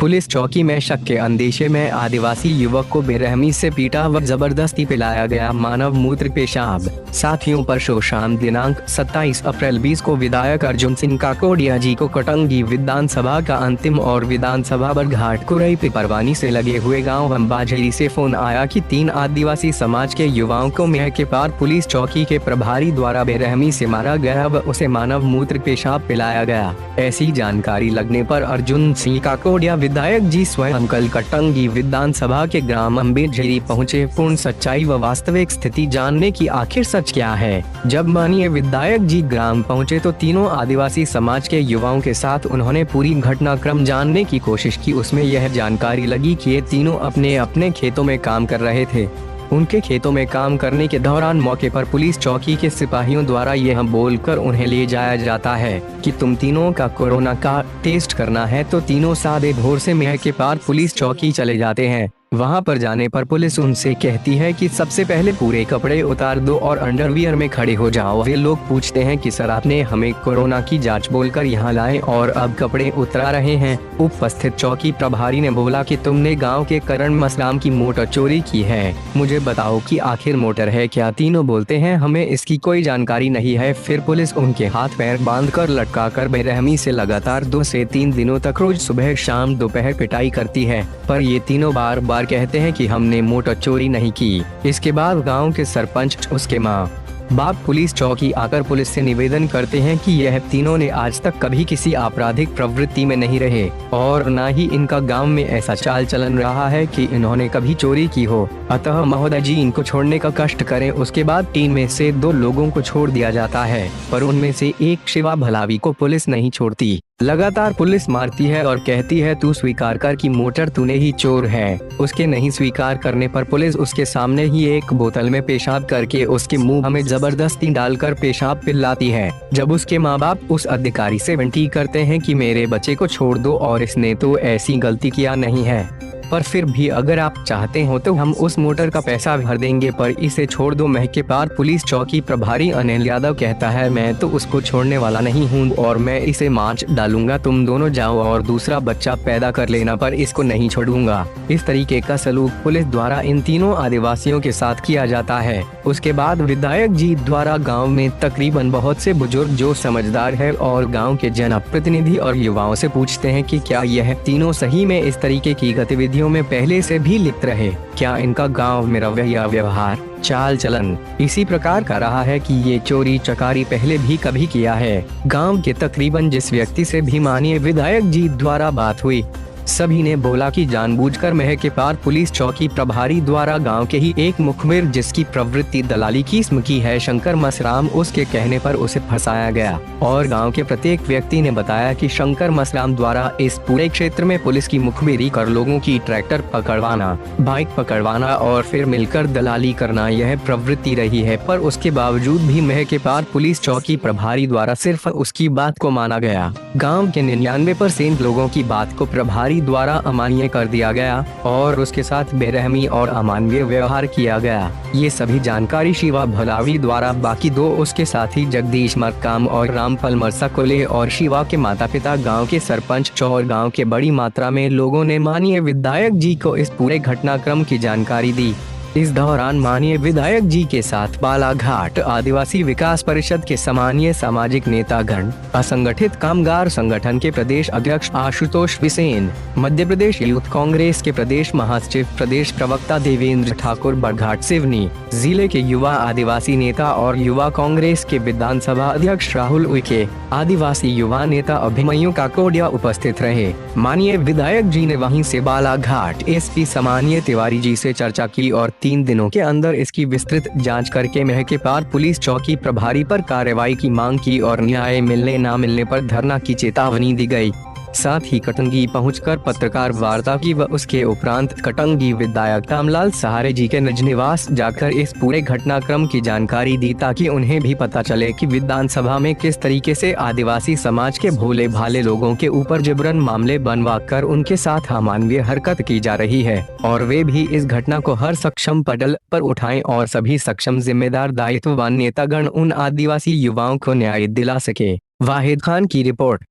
Police चौकी में शक के अंदेशे में आदिवासी युवक को बेरहमी से पीटा व जबरदस्ती पिलाया गया मानव मूत्र पेशाब। साथियों पर शाम दिनांक 27 अप्रैल 20 को विधायक अर्जुन सिंह काकोडिया जी को कटंगी विधानसभा का अंतिम और विधानसभा बरघाट कुरई पिपरवानी से लगे हुए गांव अंबाझरी से फोन आया कि 3 आदिवासी समाज के युवाओं को मेह के पार पुलिस चौकी के प्रभारी द्वारा बेरहमी से मारा गया व उसे मानव मूत्र पेशाब पिलाया गया। ऐसी जानकारी लगने पर अर्जुन सिंह काकोडिया विधायक जी स्वयं कल कटंगी विधानसभा के ग्राम अंबाझरी पहुंचे पूर्ण सच्चाई व वास्तविक स्थिति जानने की आखिर सच क्या है। जब माननीय विधायक जी ग्राम पहुंचे तो तीनों आदिवासी समाज के युवाओं के साथ उन्होंने पूरी घटनाक्रम जानने की कोशिश की। उसमें यह जानकारी लगी कि ये तीनों अपने अपने खेतों में काम कर रहे थे। उनके खेतों में काम करने के दौरान मौके पर पुलिस चौकी के सिपाहियों द्वारा यह बोलकर उन्हें ले जाया जाता है कि तुम तीनों का कोरोना का टेस्ट करना है, तो तीनों सादे भोर से मेह के पार पुलिस चौकी चले जाते हैं। वहां पर जाने पर पुलिस उनसे कहती है कि सबसे पहले पूरे कपड़े उतार दो और अंडरवियर में खड़े हो जाओ। वे लोग पूछते हैं कि सर आपने हमें कोरोना की जांच बोलकर यहाँ लाए और अब कपड़े उतरा रहे हैं। उपस्थित चौकी प्रभारी ने बोला कि तुमने गांव के करण मसराम की मोटर चोरी की है, मुझे बताओ कि आखिर मोटर है क्या। तीनों बोलते हैं हमें इसकी कोई जानकारी नहीं है। फिर पुलिस उनके हाथ पैर बांधकर लटकाकर बेरहमी से लगातार 2 से 3 दिनों तक रोज सुबह शाम दोपहर पिटाई करती है, पर ये तीनों बार कहते हैं कि हमने मोटर चोरी नहीं की। इसके बाद गांव के सरपंच, उसके माँ बाप पुलिस चौकी आकर पुलिस से निवेदन करते हैं कि यह तीनों ने आज तक कभी किसी आपराधिक प्रवृत्ति में नहीं रहे और न ही इनका गांव में ऐसा चाल चलन रहा है कि इन्होंने कभी चोरी की हो। अतः महोदय जी इनको छोड़ने का कष्ट करें। उसके बाद टीम में से 2 लोगों को छोड़ दिया जाता है, पर उनमें से एक शिवा भलावी को पुलिस नहीं छोड़ती। लगातार पुलिस मारती है और कहती है तू स्वीकार कर कि मोटर तूने ही चोर है। उसके नहीं स्वीकार करने पर पुलिस उसके सामने ही एक बोतल में पेशाब करके उसके मुंह में जबरदस्ती डालकर पेशाब पिलाती है। जब उसके माँ बाप उस अधिकारी से विनती करते हैं कि मेरे बच्चे को छोड़ दो और इसने तो ऐसी गलती किया नहीं है, पर फिर भी अगर आप चाहते हो तो हम उस मोटर का पैसा भर देंगे, पर इसे छोड़ दो। मेह के पार पुलिस चौकी प्रभारी अनिल यादव कहता है मैं तो उसको छोड़ने वाला नहीं हूँ और मैं इसे मार डालूंगा, तुम दोनों जाओ और दूसरा बच्चा पैदा कर लेना, पर इसको नहीं छोड़ूंगा। इस तरीके का सलूक पुलिस द्वारा इन तीनों आदिवासियों के साथ किया जाता है। उसके बाद विधायक जी द्वारा गाँव में तकरीबन बहुत से बुजुर्ग जो समझदार है और गाँव के जनप्रतिनिधि और युवाओं से पूछते हैं कि क्या यह तीनों सही में इस तरीके की गतिविधि में पहले से भी लिप्त रहे, क्या इनका गांव में रवैया व्यवहार चाल चलन इसी प्रकार का रहा है कि ये चोरी चकारी पहले भी कभी किया है। गांव के तकरीबन जिस व्यक्ति से भी माननीय विधायक जी द्वारा बात हुई सभी ने बोला कि जानबूझकर मेह के पार पुलिस चौकी प्रभारी द्वारा गांव के ही एक मुखबिर जिसकी प्रवृत्ति दलाली किस्म की है शंकर मसराम, उसके कहने पर उसे फंसाया गया और गांव के प्रत्येक व्यक्ति ने बताया कि शंकर मसराम द्वारा इस पूरे क्षेत्र में पुलिस की मुखबिरी कर लोगों की ट्रैक्टर पकड़वाना, बाइक पकड़वाना और फिर मिलकर दलाली करना यह प्रवृत्ति रही है। पर उसके बावजूद भी मेह के पार पुलिस चौकी प्रभारी द्वारा सिर्फ उसकी बात को माना गया। गाँव के 99% लोगों की बात को प्रभारी द्वारा अमान्य कर दिया गया और उसके साथ बेरहमी और अमानवीय व्यवहार किया गया। ये सभी जानकारी शिवा भलावी द्वारा बाकी 2 उसके साथी जगदीश मरकाम और रामफल मरसाकोले और शिवा के माता पिता गांव के सरपंच और गांव के बड़ी मात्रा में लोगों ने माननीय विधायक जी को इस पूरे घटनाक्रम की जानकारी दी। इस दौरान माननीय विधायक जी के साथ बालाघाट आदिवासी विकास परिषद के सम्मानीय सामाजिक नेतागण, असंगठित कामगार संगठन के प्रदेश अध्यक्ष आशुतोष बिसेन, मध्य प्रदेश यूथ कांग्रेस के प्रदेश महासचिव प्रदेश प्रवक्ता देवेंद्र ठाकुर बरघाट सिवनी, जिले के युवा आदिवासी नेता और युवा कांग्रेस के विधानसभा अध्यक्ष राहुल उइके, आदिवासी युवा नेता अभिमन्यु काकोडिया उपस्थित रहे। माननीय विधायक जी ने वहीं से बालाघाट एसपी सम्मानीय तिवारी जी से चर्चा की और 3 दिनों के अंदर इसकी विस्तृत जांच करके मेह के पार पुलिस चौकी प्रभारी पर कार्रवाई की मांग की और न्याय मिलने न मिलने पर धरना की चेतावनी दी गई। साथ ही कटंगी पहुंचकर पत्रकार वार्ता की व उसके उपरांत कटंगी विधायक कामलाल सहारे जी के निज निवास जाकर इस पूरे घटनाक्रम की जानकारी दी ताकि उन्हें भी पता चले कि विधानसभा में किस तरीके से आदिवासी समाज के भोले भाले लोगों के ऊपर जबरन मामले बनवा कर उनके साथ अमानवीय हरकत की जा रही है और वे भी इस घटना को हर सक्षम पटल पर उठाएं और सभी सक्षम जिम्मेदार दायित्ववान नेतागण उन आदिवासी युवाओं को न्याय दिला सके। वाहिद खान की रिपोर्ट।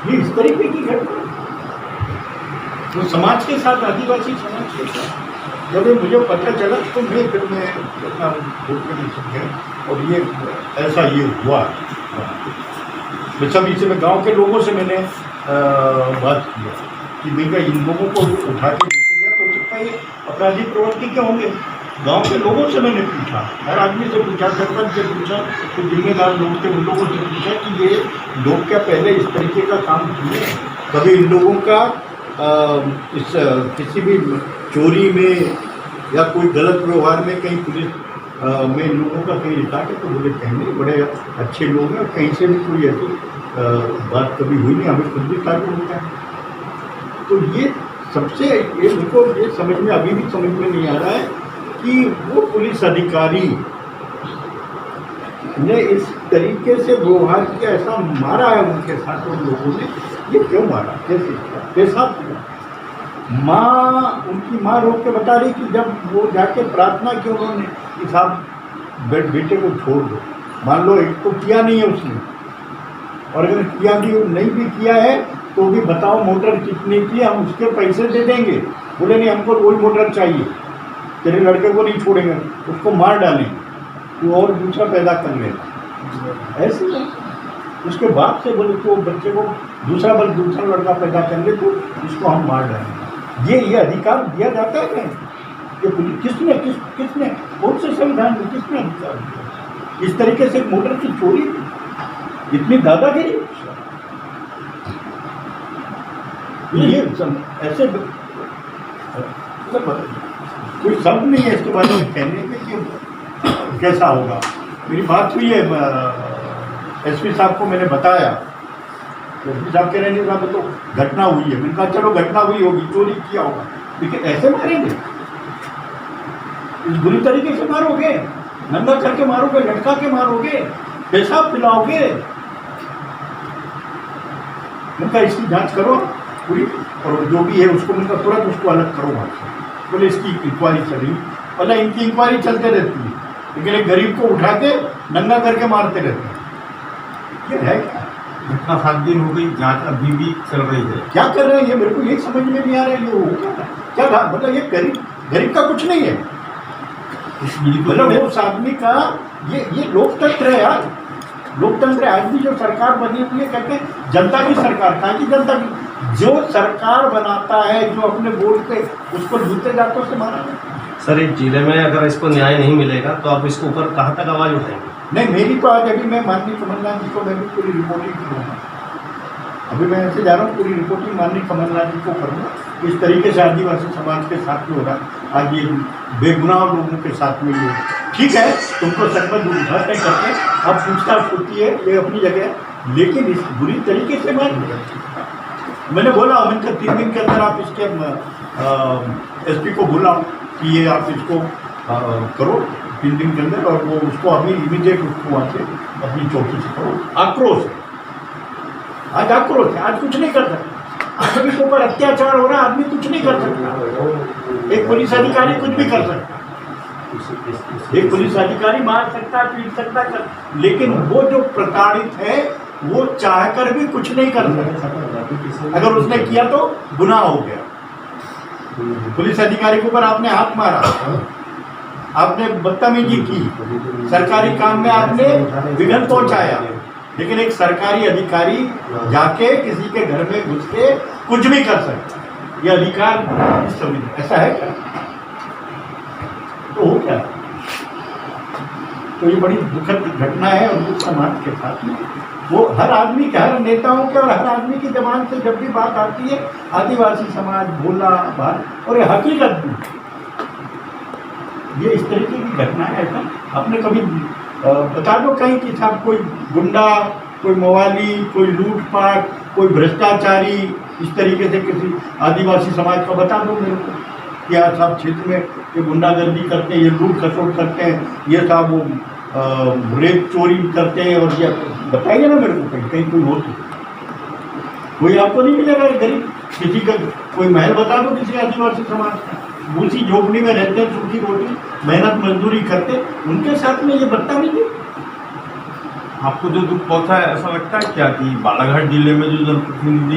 इस तरीके की घटना तो समाज के साथ, आदिवासी समाज के साथ जब ये मुझे पता चला तो फिर मैं अपना वोट में नहीं सक गया और ये ऐसा ये हुआ। मैं सभी से, मैं गांव के लोगों से मैंने बात की कि भैया इन लोगों को उठा के लेके गया तो सकता ये अपराधी प्रवृत्ति के होंगे। गांव के लोगों से मैंने पूछा, हर आदमी से पूछा, सरपंच से पूछा, तो जिम्मेदार लोग थे उन लोगों से पूछा कि ये लोग क्या पहले इस तरीके का काम किए, कभी इन लोगों का इस किसी भी चोरी में या कोई गलत व्यवहार में कहीं पुलिस में इन लोगों का कहीं रिकॉर्ड है? तो बोले कहीं नहीं, बड़े अच्छे लोग हैं, कहीं से भी कोई ऐसी बात कभी हुई नहीं, हमें खुद भी ताल्लुक होता है। तो ये सबसे ये उनको ये समझ में अभी भी समझ में नहीं आ रहा है कि वो पुलिस अधिकारी ने इस तरीके से व्यवहार किया, ऐसा मारा है उनके साथ उन लोगों ने। ये क्यों मारा, कैसे किया, पेशाब किया? माँ, उनकी माँ रोक के बता रही कि जब वो जाके प्रार्थना की उन्होंने कि साहब बेटे को छोड़ दो, मान लो एक तो किया नहीं है उसने, और अगर किया भी नहीं भी किया है तो भी बताओ मोटर कितनी की, हम उसके पैसे दे देंगे। बोले नहीं, हमको वही मोटर चाहिए, तेरे लड़के को नहीं छोड़ेंगे, उसको मार डालेंगे, तू और दूसरा पैदा कर लेगा। ऐसे नहीं, उसके बाप से बोले तो बच्चे को दूसरा लड़का पैदा कर ले तो इसको हम मार डालेंगे। ये अधिकार दिया जाता है क्या? ये किसने कौन से संविधान में किसने अधिकार दिया? इस तरीके से मोटर की चोरी, इतनी दादागिरी, ये ऐसे कोई शब्द नहीं है इसके बारे में कहने में कि कैसा होगा। मेरी बात हुई है एसपी साहब को, मैंने बताया, तो एसपी साहब कह रहे हैं साहब तो घटना हुई है। मैंने कहा चलो घटना हुई होगी, चोरी किया होगा, लेकिन ऐसे मारेंगे, इस बुरी तरीके से मारोगे, नंगा करके मारोगे, लटका के मारोगे, पेशाब पिलाओगे। उनका इसकी जांच करो पूरी, और जो भी है उसको उनका तुरंत उसको अलग करो वहाँ से। बोले इसकी इंक्वायरी चल रही, बोला इनकी इंक्वायरी चलते रहती है, लेकिन एक गरीब को उठा के नंगा करके मारते रहते हैं। ये है क्या? घटना 7 दिन हो गई, जांच अभी भी चल रही है। क्या कर रहे हैं ये, मेरे को ये समझ में नहीं आ रहा है। ये हो क्या मतलब ये गरीब का कुछ नहीं है, मतलब उस आदमी का ये लोकतंत्र है यार, लोकतंत्र है। आज भी जो सरकार बनी हुई है कहते हैं जनता की सरकार, कहाँ की जनता की? जो सरकार बनाता है, जो अपने वोट पे उसको जीते जाते उससे मारा जाता। सर, इस जिले में अगर इसको न्याय नहीं मिलेगा तो आप इसको ऊपर कहाँ तक आवाज़ उठाएंगे? नहीं, मेरी तो आज अभी मैं माननीय कमलनाथ जी को मैं भी पूरी रिपोर्टिंग करूँगा। अभी मैं ऐसे जा रहा हूँ, पूरी रिपोर्टिंग माननीय कमलनाथ जी को करूँगा। इस तरीके से आदिवासी समाज के साथ में हो रहा, आज ये बेगुनाह लोगों के साथ में ये ठीक है, तुमको सरपंच उद्घाटन करके अब पूछताछ होती है, ये अपनी जगह, लेकिन इस बुरी तरीके से मैंने बोला, मैंने 3 दिन के अंदर आप इसके एसपी को बोला कि ये आप इसको करो 3 दिन के अंदर, और वो उसको अभी इमीडिएट उसको वहाँ से अपनी चौकी से करो। आक्रोश है, आज आक्रोश है, आज कुछ नहीं कर सकता। आदमी के ऊपर अत्याचार हो रहा है, आदमी कुछ नहीं कर सकता। एक पुलिस अधिकारी कुछ भी कर सकता, एक पुलिस अधिकारी मार सकता, पीट सकता लेकिन वो जो प्रताड़ित है वो चाहकर भी कुछ नहीं कर सकता। अगर उसने किया तो गुनाह हो गया। पुलिस अधिकारी के ऊपर आपने हाथ मारा, आपने बदतमीजी की, सरकारी काम में आपने विघ्न पहुंचाया, लेकिन एक सरकारी अधिकारी जाके किसी के घर में घुस के कुछ भी कर सकता है। ये अधिकार ऐसा है क्या? तो हो क्या? तो ये बड़ी दुखद घटना है उस समाज के साथ में। वो हर आदमी के, हर नेताओं के और हर आदमी की जबान से जब भी बात आती है आदिवासी समाज, भोला बात, और ये हकीकत भी, ये इस तरीके की घटना है। ऐसा आपने कभी बता दो कहीं कि साहब कोई गुंडा, कोई मवाली, कोई लूटपाट, कोई भ्रष्टाचारी इस तरीके से किसी आदिवासी समाज का बता दो मेरे को कि यार साहब क्षेत्र में ये गुंडागर्दी करते हैं, ये लूट खसोट करते हैं, ये साहब वो रेप चोरी करते हैं, और ये बताइए ना मेरे को कहीं कोई हो तो। कोई आपको नहीं मिलेगा गरीब किसी का, कोई महल बता दो किसी आदिवासी समाज का, भूसी झोपड़ी में रहते हैं, सूखी रोटी मेहनत मजदूरी करते, उनके साथ में ये बदतमीजी। आपको जो दुख पहुंचा है, ऐसा लगता है क्या कि बालाघाट जिले में जो जनप्रतिनिधि